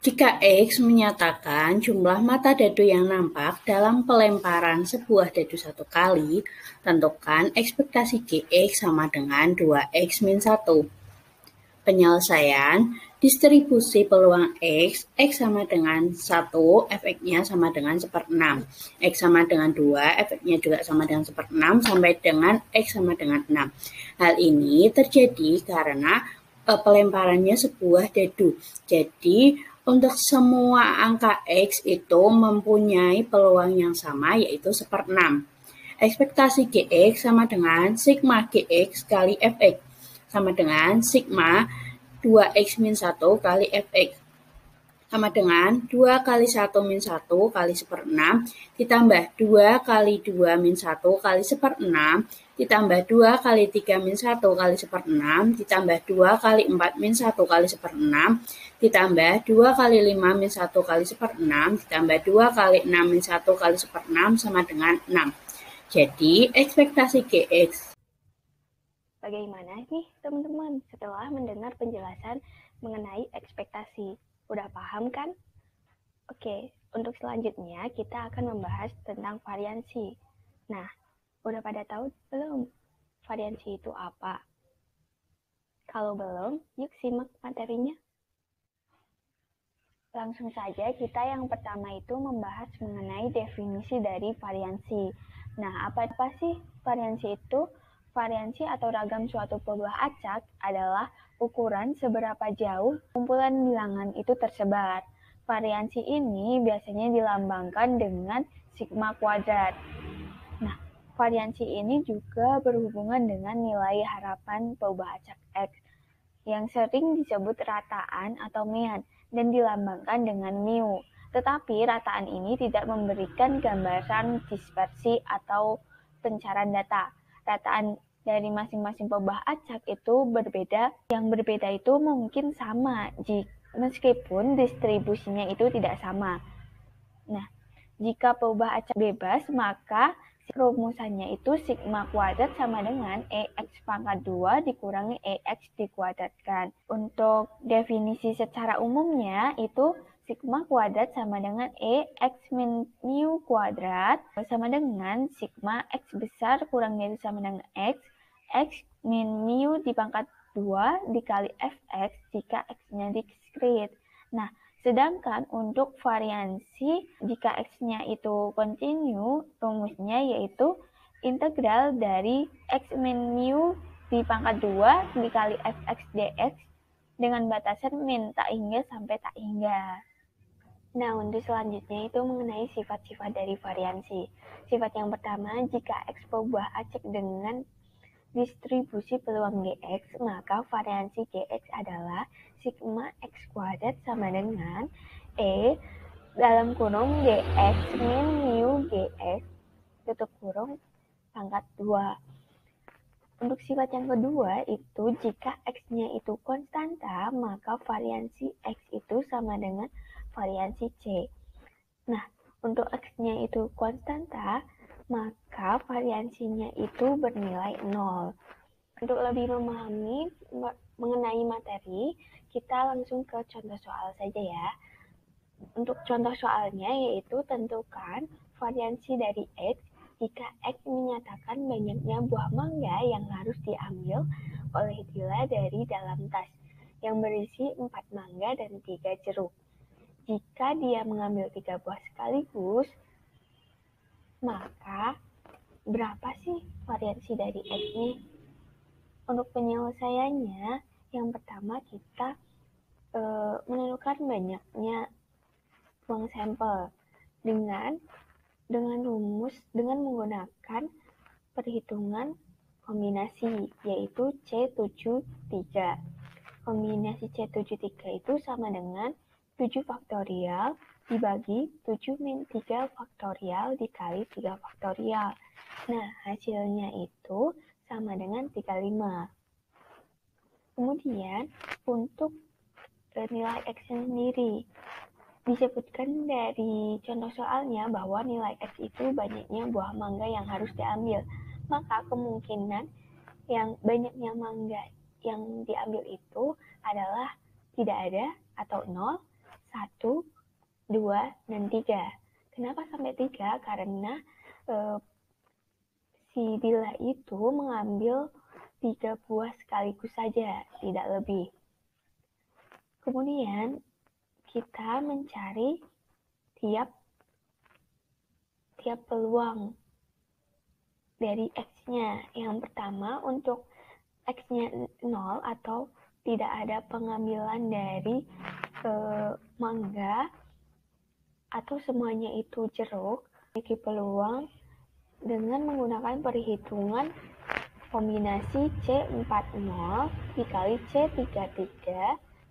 Jika X menyatakan jumlah mata dadu yang nampak dalam pelemparan sebuah dadu 1 kali, tentukan ekspektasi Gx sama dengan 2x min 1. Penyelesaian, distribusi peluang X sama dengan 1, fx-nya sama dengan 1/6. X sama dengan 2, fx-nya juga sama dengan 1/6 sampai dengan X sama dengan 6. Hal ini terjadi karena pelemparannya sebuah dadu. Jadi, untuk semua angka X itu mempunyai peluang yang sama yaitu 1/6. Ekspektasi Gx sama dengan sigma Gx kali fx sama dengan sigma 2x min 1 kali fx sama dengan 2 kali 1 min 1 kali 1/6 ditambah 2 kali 2 min 1 kali 1/6 ditambah 2 kali 3 min 1 kali 1/6 ditambah 2 kali 4 min 1 kali 1/6 ditambah 2 kali 5 min 1 kali 1/6 ditambah 2 kali 6 min 1 kali 1/6 sama dengan 6. Jadi, ekspektasi Gx. Bagaimana nih teman-teman setelah mendengar penjelasan mengenai ekspektasi? Udah paham kan? Oke, untuk selanjutnya kita akan membahas tentang variansi. Nah, udah pada tahu belum variansi itu apa? Kalau belum, yuk simak materinya. Langsung saja kita yang pertama itu membahas mengenai definisi dari variansi. Nah, apa sih variansi itu? Variansi atau ragam suatu buah acak adalah ukuran seberapa jauh kumpulan bilangan itu tersebar. Variansi ini biasanya dilambangkan dengan sigma kuadrat. Nah, variansi ini juga berhubungan dengan nilai harapan peubah acak X yang sering disebut rataan atau mean dan dilambangkan dengan mu. Tetapi rataan ini tidak memberikan gambaran dispersi atau pencarian data. Rataan dari masing-masing peubah acak itu berbeda. Yang berbeda itu mungkin sama meskipun distribusinya itu tidak sama. Nah, jika peubah acak bebas, maka rumusannya itu sigma kuadrat sama dengan EX pangkat 2 dikurangi EX dikuadratkan. Untuk definisi secara umumnya itu sigma kuadrat sama dengan EX min mu kuadrat sama dengan sigma X besar kurang dari sama dengan X min mu di pangkat 2 dikali Fx jika X-nya diskrit. Nah, sedangkan untuk variansi, jika X-nya itu kontinu, rumusnya yaitu integral dari x min mu di pangkat 2 dikali fx dx dengan batasan min tak hingga sampai tak hingga. Nah, untuk selanjutnya itu mengenai sifat-sifat dari variansi. Sifat yang pertama, jika x buah acak dengan distribusi peluang Gx, maka variansi Gx adalah sigma x kuadrat sama dengan E dalam kurung Gx min mu Gx tutup kurung pangkat 2. Untuk sifat yang kedua itu jika x-nya itu konstanta, maka variansi x itu sama dengan variansi C. Nah, untuk x-nya itu konstanta, maka variansinya itu bernilai 0. Untuk lebih memahami mengenai materi, kita langsung ke contoh soal saja ya. Untuk contoh soalnya yaitu tentukan variansi dari x jika x menyatakan banyaknya buah mangga yang harus diambil oleh Dila dari dalam tas yang berisi 4 mangga dan 3 jeruk. Jika dia mengambil 3 buah sekaligus, maka berapa sih variansi dari x-nya? Untuk penyelesaiannya, yang pertama kita menentukan banyaknya buang sampel dengan menggunakan perhitungan kombinasi yaitu C73. Kombinasi C73 itu sama dengan 7 faktorial dibagi 7 min 3 faktorial dikali 3 faktorial. Nah, hasilnya itu sama dengan 35. Kemudian, untuk nilai X sendiri, disebutkan dari contoh soalnya bahwa nilai X itu banyaknya buah mangga yang harus diambil. Maka kemungkinan yang banyaknya mangga yang diambil itu adalah tidak ada atau 0, 1, 2, dan 3. Kenapa sampai 3? Karena si Dila itu mengambil 3 buah sekaligus saja, tidak lebih. Kemudian kita mencari tiap peluang dari X-nya. Yang pertama, untuk X-nya 0 atau tidak ada pengambilan dari mangga atau semuanya itu jeruk, memiliki peluang dengan menggunakan perhitungan kombinasi C40 dikali C33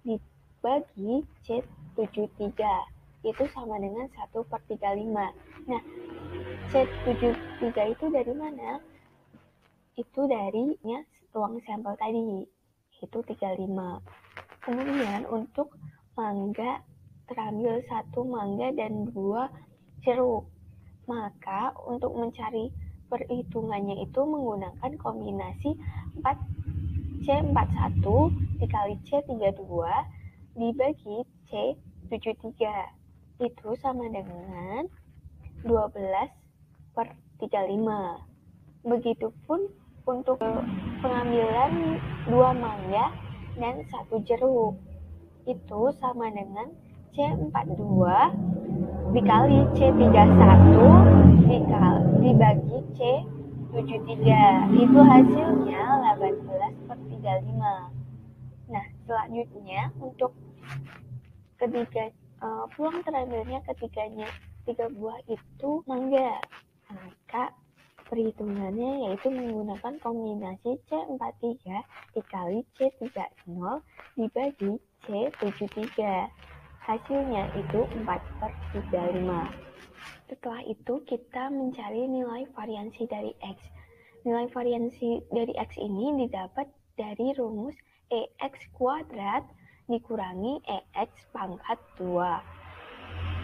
dibagi C73 itu sama dengan 1/35. Nah, C73 itu dari mana? Itu dari ruang sampel tadi, itu 35. Kemudian untuk mangga terambil 1 mangga dan 2 jeruk. Maka untuk mencari perhitungannya itu menggunakan kombinasi C41 dikali C32 dibagi C73 itu sama dengan 12/35. Begitupun untuk pengambilan 2 mangga dan 1 jeruk itu sama dengan C42 dikali C31 dibagi C73 itu hasilnya 18/35. Nah, selanjutnya untuk ketiga peluang terambilnya ketiganya 3 buah itu mangga, maka perhitungannya yaitu menggunakan kombinasi C43 dikali C30 dibagi C73. Hasilnya itu 4/35. Setelah itu kita mencari nilai variansi dari X. Nilai variansi dari X ini didapat dari rumus EX kuadrat dikurangi EX pangkat 2.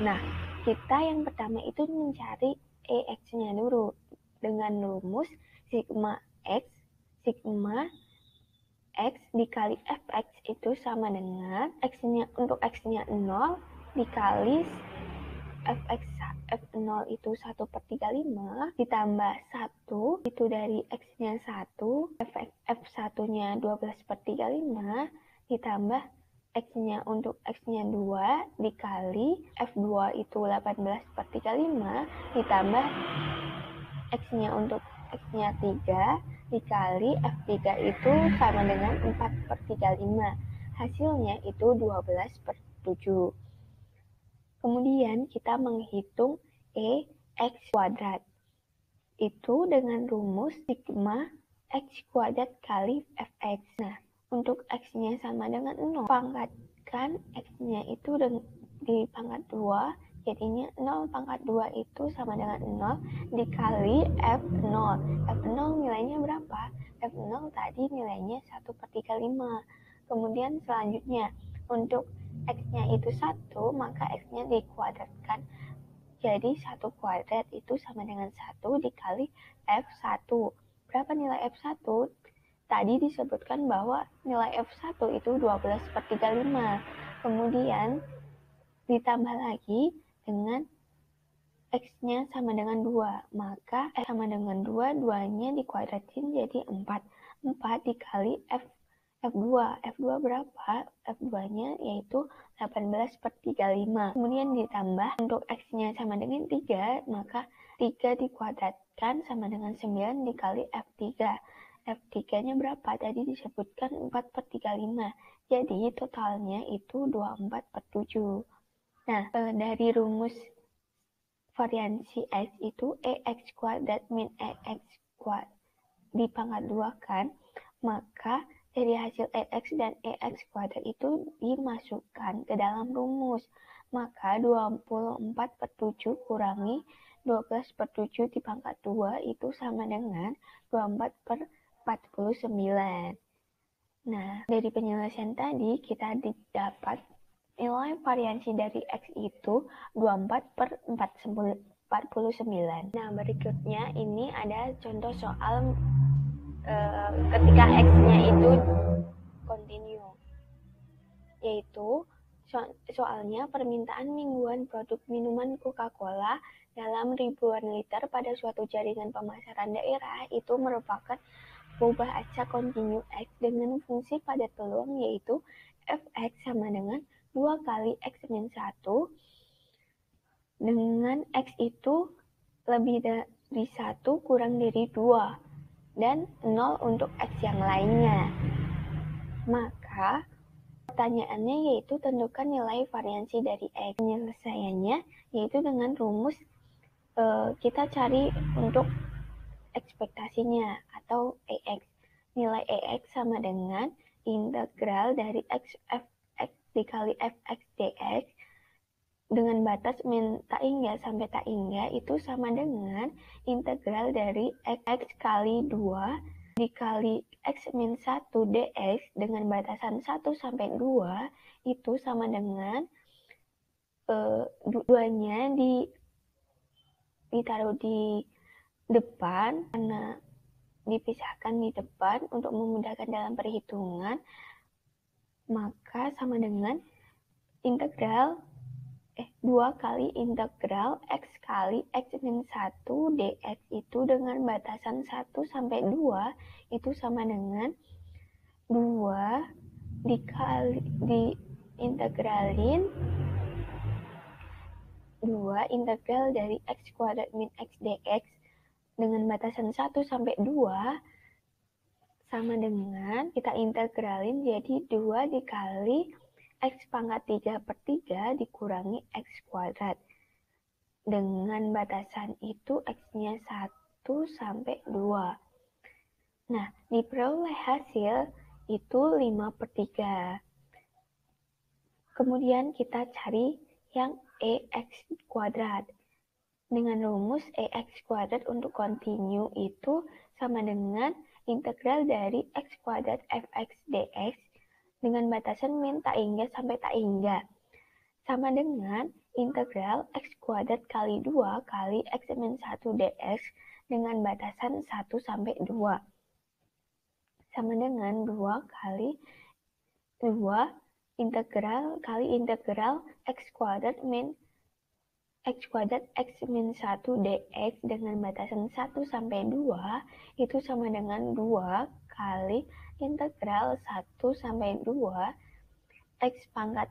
Nah, kita yang pertama itu mencari EX-nya dulu dengan rumus sigma X dikali Fx itu sama dengan X-nya untuk X-nya 0 dikali F0 itu 1/35 ditambah 1 itu dari X-nya 1, F1-nya 12/35 ditambah X-nya untuk X-nya 2 dikali F2 itu 18/35 ditambah X-nya untuk X-nya 3 dikali F3 itu sama dengan 4/35. Hasilnya itu 12/7. Kemudian kita menghitung X kuadrat. Itu dengan rumus sigma X kuadrat kali Fx. Nah, untuk X-nya sama dengan 0, pangkatkan X-nya itu di pangkat 2, jadinya 0 pangkat 2 itu sama dengan 0 dikali F0. F0 nilainya berapa? F0 tadi nilainya 1/35. Kemudian selanjutnya, untuk X-nya itu 1, maka X-nya dikuadratkan. Jadi 1 kuadrat itu sama dengan 1 dikali F1. Berapa nilai F1? Tadi disebutkan bahwa nilai F1 itu 12/35. Kemudian ditambah lagi dengan X-nya sama dengan 2. Maka X sama dengan 2, 2-nya dikuadratin jadi 4. 4 dikali F2. F2 berapa? F2-nya yaitu 18/35. Kemudian ditambah untuk X-nya sama dengan 3, maka 3 dikuadratkan sama dengan 9 dikali F3. F3-nya berapa? Tadi disebutkan 4/35. Jadi totalnya itu 24/7. Nah, dari rumus variansi X itu EX kuadrat min EX kuadrat dipangkat 2 kan, maka dari hasil EX dan EX kuadrat itu dimasukkan ke dalam rumus. Maka 24/7 kurangi 12/7 dipangkat 2 itu sama dengan 24/49. Nah, dari penyelesaian tadi kita dapat nilai variansi dari X itu 24/49. Nah, berikutnya ini ada contoh soal ketika X-nya itu kontinu. Yaitu soalnya permintaan mingguan produk minuman Coca-Cola dalam ribuan liter pada suatu jaringan pemasaran daerah itu merupakan ubah acak kontinu X dengan fungsi padat peluang yaitu Fx sama dengan 2 kali X min 1 dengan X itu lebih dari 1 kurang dari 2 dan 0 untuk X yang lainnya. Maka pertanyaannya yaitu tentukan nilai variansi dari X. Penyelesaiannya yaitu dengan rumus kita cari untuk ekspektasinya atau EX. Nilai EX sama dengan integral dari X Fx dikali Fx dx dengan batas min tak hingga sampai tak hingga itu sama dengan integral dari X kali 2 dikali X min 1 dx dengan batasan 1 sampai 2 itu sama dengan 2-nya ditaruh di depan karena dipisahkan di depan untuk memudahkan dalam perhitungan, maka sama dengan integral 2 kali integral X kali X min 1 dx itu dengan batasan 1 sampai 2 itu sama dengan 2 dikali diintegralin 2 integral dari X kuadrat min X dx dengan batasan 1 sampai 2 sama dengan kita integralin jadi 2 dikali X pangkat 3/3 dikurangi X kuadrat. Dengan batasan itu X-nya 1 sampai 2. Nah, diperoleh hasil itu 5/3. Kemudian kita cari yang EX kuadrat. Dengan rumus EX kuadrat untuk kontinu itu sama dengan integral dari X kuadrat Fx dx dengan batasan min tak hingga sampai tak hingga sama dengan integral X kuadrat kali 2 kali X min 1 dx dengan batasan 1 sampai 2 sama dengan 2 kali 2 integral kali integral X kuadrat min X kuadrat X min 1 dx dengan batasan 1 sampai 2 itu sama dengan 2 kali integral 1 sampai 2 X pangkat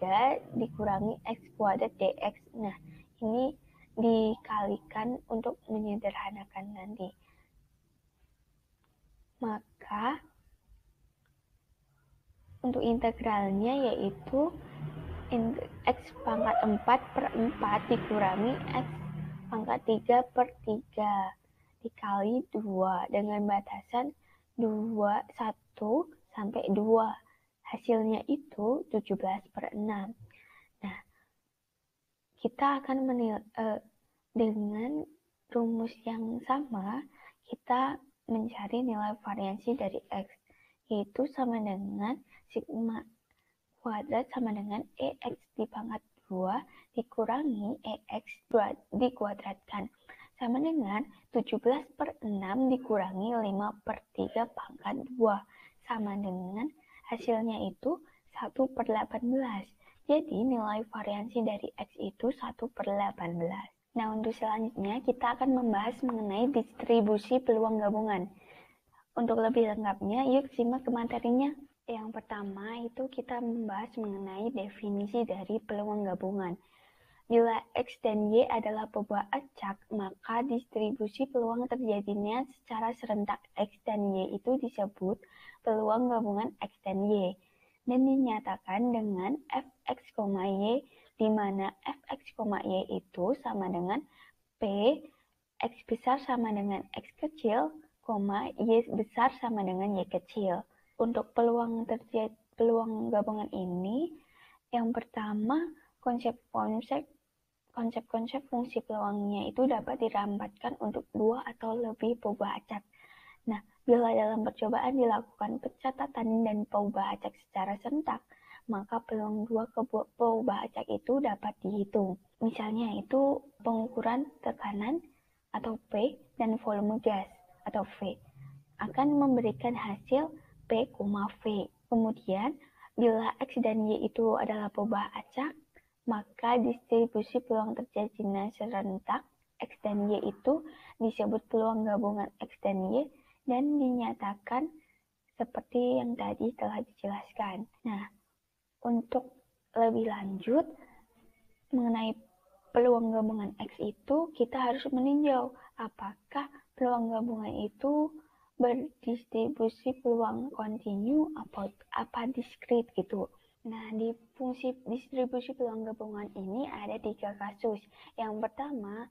3 dikurangi X kuadrat dx. Nah, ini dikalikan untuk menyederhanakan nanti. maka untuk integralnya yaitu X pangkat 4 per 4 dikurangi X pangkat 3 per 3 dikali 2 dengan batasan 1 sampai 2. Hasilnya itu 17 per 6. Nah, kita akan dengan rumus yang sama, kita mencari nilai variansi dari X, yaitu sama dengan sigma kuadrat sama dengan EX di pangkat 2 dikurangi EX dikuadratkan sama dengan 17 per 6 dikurangi 5 per 3 pangkat 2 sama dengan hasilnya itu 1 per 18. Jadi nilai variansi dari X itu 1 per 18. Nah, untuk selanjutnya kita akan membahas mengenai distribusi peluang gabungan. Untuk lebih lengkapnya, yuk simak ke materinya. Yang pertama itu kita membahas mengenai definisi dari peluang gabungan. Bila X dan Y adalah pebuah acak, maka distribusi peluang terjadinya secara serentak X dan Y itu disebut peluang gabungan X dan Y. Dan dinyatakan dengan Fx, Y, di mana Fx, Y itu sama dengan P, X besar sama dengan X kecil, Y besar sama dengan Y kecil. Untuk peluang gabungan ini, yang pertama konsep-konsep fungsi peluangnya itu dapat dirampatkan untuk 2 atau lebih peubah acak. Nah, bila dalam percobaan dilakukan pencatatan dan peubah acak secara serentak, maka peluang 2 peubah acak itu dapat dihitung. Misalnya itu pengukuran tekanan atau P dan volume gas atau V akan memberikan hasil P, V. Kemudian, bila X dan Y itu adalah peubah acak, maka distribusi peluang terjadinya serentak X dan Y itu disebut peluang gabungan X dan Y dan dinyatakan seperti yang tadi telah dijelaskan. Nah, untuk lebih lanjut mengenai peluang gabungan X itu, kita harus meninjau apakah peluang gabungan itu berdistribusi peluang kontinu apa diskrit gitu. Nah, di fungsi distribusi peluang gabungan ini ada 3 kasus. Yang pertama,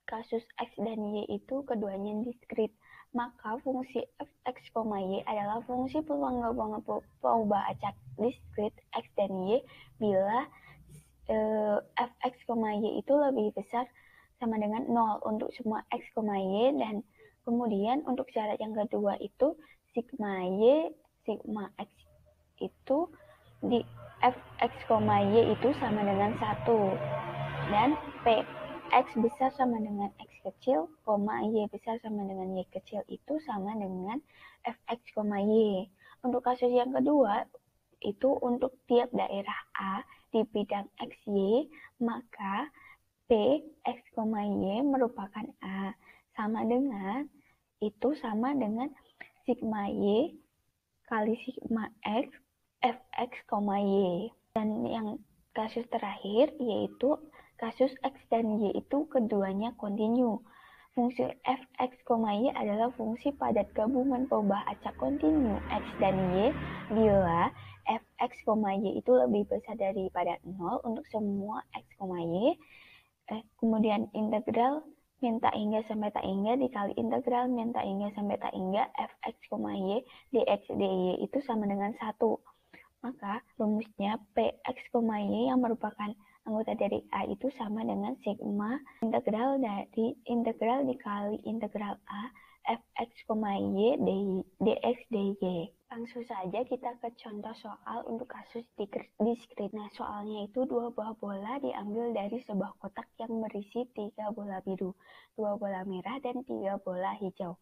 kasus X dan Y itu keduanya diskrit. Maka fungsi Fx, Y adalah fungsi peluang gabungan peubah acak diskrit X dan Y bila Fx, Y itu lebih besar sama dengan 0 untuk semua X, Y, dan kemudian untuk syarat yang kedua itu sigma Y, sigma X itu di Fx, Y itu sama dengan 1 dan Px besar sama dengan X kecil, Y besar sama dengan Y kecil itu sama dengan Fx, Y. Untuk kasus yang kedua itu untuk tiap daerah A di bidang XY, maka P, X, Y merupakan A sama dengan sigma Y kali sigma X Fx, Y. Dan yang kasus terakhir yaitu kasus X dan Y itu keduanya kontinu. Fungsi Fx, Y adalah fungsi padat gabungan peubah acak kontinu X dan Y bila Fx, Y itu lebih besar daripada 0 untuk semua X, Y. Kemudian integral min tak hingga sampai tak hingga dikali integral min tak hingga sampai tak hingga Fx, Y dx dy itu sama dengan 1. Maka rumusnya Px, Y yang merupakan anggota dari A itu sama dengan sigma integral dikali integral A Fx, Y dx dy. Langsung saja kita ke contoh soal untuk kasus diskrit. Nah, soalnya itu 2 buah bola diambil dari sebuah kotak yang berisi 3 bola biru, 2 bola merah, dan 3 bola hijau.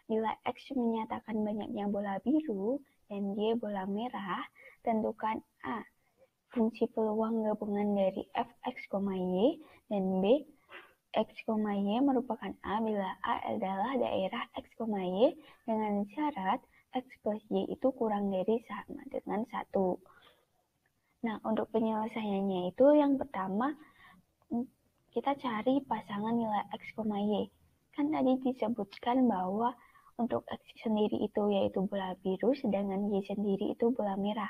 Bila X menyatakan banyaknya bola biru dan Y bola merah, tentukan A, fungsi peluang gabungan dari Fx, Y, dan B, X, Y merupakan A bila A adalah daerah X, Y dengan syarat X plus Y itu kurang dari sama dengan 1. Nah, untuk penyelesaiannya itu yang pertama, kita cari pasangan nilai X, Y. Kan tadi disebutkan bahwa untuk X sendiri itu yaitu bola biru, sedangkan Y sendiri itu bola merah.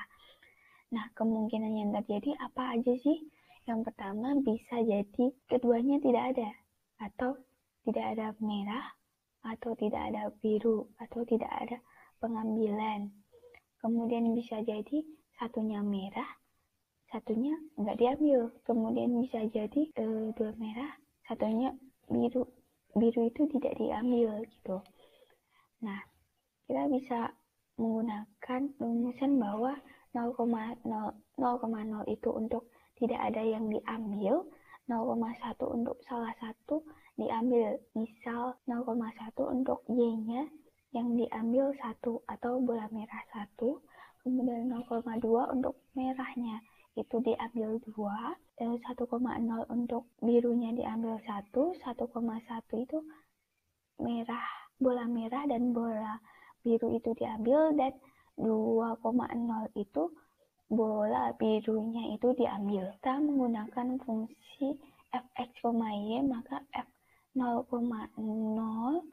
Nah, kemungkinan yang terjadi apa aja sih? Yang pertama bisa jadi keduanya tidak ada, atau tidak ada merah, atau tidak ada biru, atau tidak ada pengambilan. Kemudian bisa jadi satunya merah, satunya nggak diambil. Kemudian bisa jadi dua merah, satunya biru. Biru itu tidak diambil gitu. Nah, kita bisa menggunakan rumusan bahwa 0,0 itu untuk tidak ada yang diambil, 0,1 untuk salah satu diambil. Misal 0,1 untuk Y-nya yang diambil 1 atau bola merah 1, kemudian 0,2 untuk merahnya itu diambil 2, dan 1,0 untuk birunya diambil 1, 1,1 itu merah, bola merah dan bola biru itu diambil, dan 2,0 itu bola birunya itu diambil. Kita menggunakan fungsi fx, y, maka f0,0,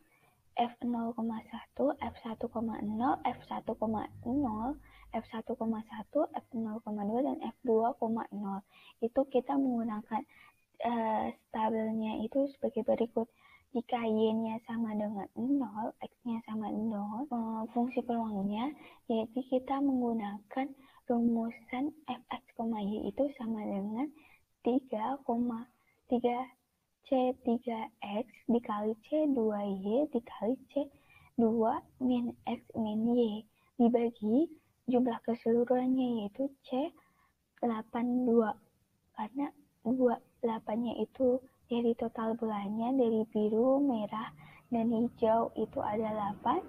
f0,1, f1,0, f1,0, f1,1, f0,2, dan f2,0. Itu kita menggunakan tabelnya itu sebagai berikut. Jika Y-nya sama dengan 0, X-nya sama 0, fungsi peluangnya, yaitu kita menggunakan rumusan fx, y itu sama dengan 3,3C3X dikali C2Y dikali C2 min X min Y dibagi jumlah keseluruhannya yaitu C82, karena 8-nya itu dari total bolanya, dari biru, merah, dan hijau itu ada 8.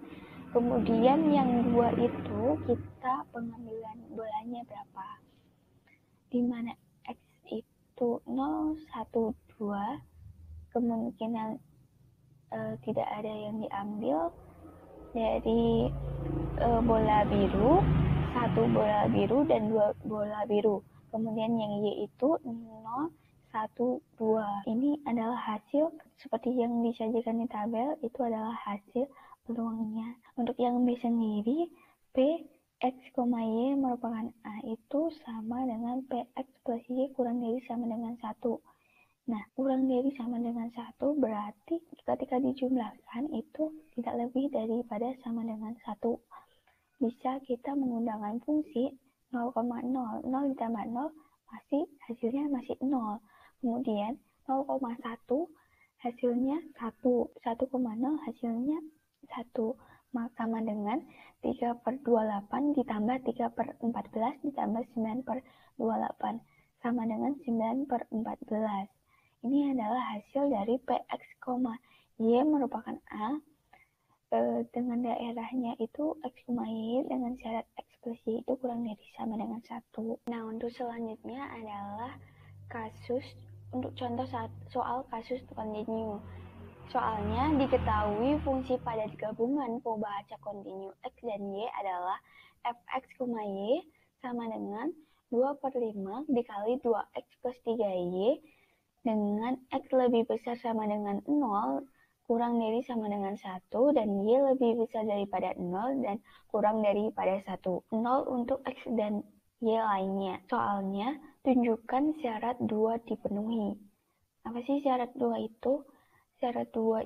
Kemudian yang 2 itu kita pengambilan bolanya berapa? Dimana X itu 0, 1, 2, kemungkinan tidak ada yang diambil dari bola biru, 1 bola biru dan 2 bola biru. Kemudian yang Y itu 0, 1, 2. Ini adalah hasil seperti yang disajikan di tabel, itu adalah hasil peluangnya. Untuk yang B sendiri, P, X, Y merupakan A itu sama dengan PX plus Y kurang dari sama dengan 1. Nah, kurang dari sama dengan 1 berarti ketika dijumlahkan itu tidak lebih daripada sama dengan 1. Bisa kita menggunakan fungsi 0,0, 0 ditambah 0 hasilnya masih 0. Kemudian 0,1 hasilnya 1, 1,0 hasilnya 1, maka sama dengan 3/28 ditambah 3/14 ditambah 9/28 sama dengan 9/14. Ini adalah hasil dari PX, Y merupakan A dengan daerahnya itu X, Y dengan syarat X plus Y itu kurang dari sama dengan 1. Nah, untuk selanjutnya adalah untuk contoh soal kasus kontinu. Soalnya diketahui fungsi pada gabungan perubahan acak kontinu X dan Y adalah fx, y sama dengan 2/5 dikali 2x plus 3y dengan X lebih besar sama dengan 0 kurang dari sama dengan 1 dan Y lebih besar daripada 0 dan kurang daripada 1. 0 untuk X dan Y lainnya. Soalnya tunjukkan syarat 2 dipenuhi. Apa sih syarat 2 itu? Syarat 2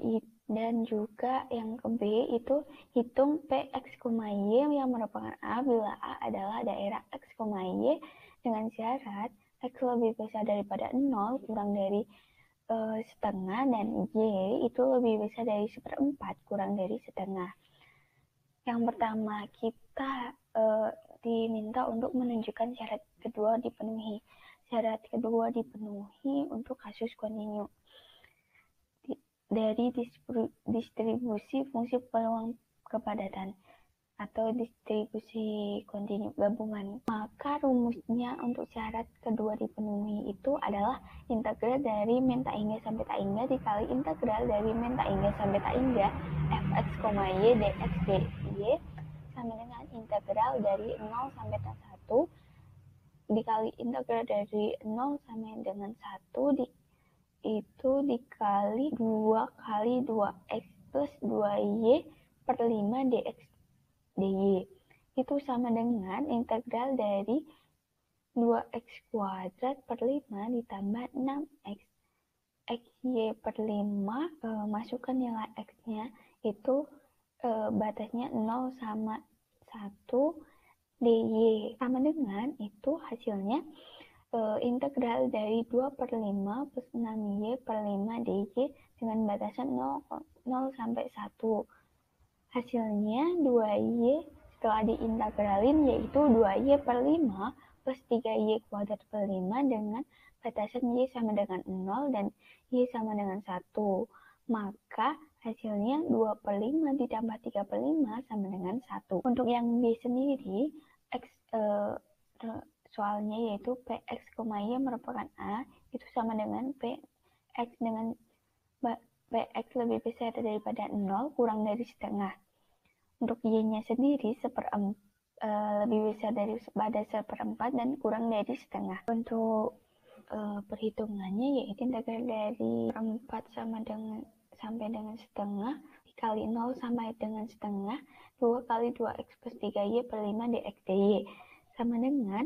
dan juga yang ke B itu hitung PX, Y yang merupakan A bila A adalah daerah X, Y dengan syarat X lebih besar daripada 0 kurang dari setengah dan Y itu lebih besar dari 1/4 kurang dari setengah. Yang pertama kita diminta untuk menunjukkan syarat kedua dipenuhi. Syarat kedua dipenuhi untuk kasus kontinu dari distribusi fungsi peluang kepadatan atau distribusi kontinu gabungan. Maka rumusnya untuk syarat kedua dipenuhi itu adalah integral dari min tak hingga sampai tak hingga dikali integral dari min tak hingga sampai tak hingga fx, y dx dy sama dengan integral dari 0 sampai tak 1 dikali integral dari 0 sampai dengan 1 itu dikali 2 kali 2x plus 2y per 5 dx dy. Itu sama dengan integral dari 2x kuadrat per 5 ditambah 6x. Xy per 5, masukkan nilai x-nya, itu batasnya 0 sama 1 dy. Sama dengan itu hasilnya integral dari 2 per 5 plus 6y per 5 dy dengan batasan 0 sampai 1. Hasilnya 2y setelah diintegralin yaitu 2y per 5 plus 3y kuadrat per 5 dengan batasan y sama dengan 0 dan y sama dengan 1. Maka hasilnya 2 per 5 ditambah 3 per 5 sama dengan 1. Untuk yang B sendiri, soalnya yaitu Px, Y merupakan A, itu sama dengan Px dengan Px lebih besar daripada 0 kurang dari setengah. Untuk Y-nya sendiri lebih besar daripada 1/4 dan kurang dari setengah. Untuk perhitungannya yaitu integral dari 4 sampai dengan setengah dikali 0 sampai dengan setengah 2 kali 2x plus 3y per 5 dx dy sama dengan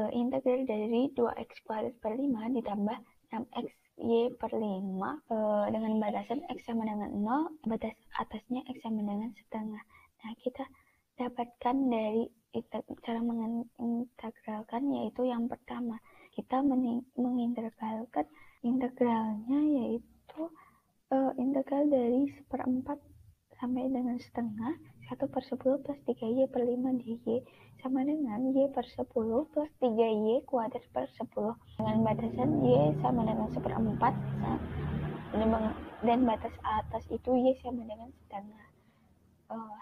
integral dari 2x kuadrat per 5 ditambah 6x y per 5 dengan batasan x sama dengan 0, batas atasnya x sama dengan setengah. Nah, kita dapatkan dari cara mengintegralkan yaitu yang pertama, kita mengintegralkan integralnya yaitu integral dari 1/4 sampai dengan setengah 1/10 plus 3y per 5 dy sama dengan y per 10 plus 3y kuadrat per 10 dengan batasan y sama dengan 1/4 dan batas atas itu y sama dengan setengah.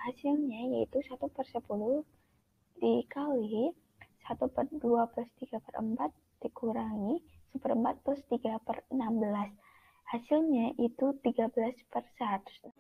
Hasilnya yaitu 1/10 dikali 1/2 plus 3/4 dikurangi 1/4 plus 3/16. Hasilnya itu 13/100.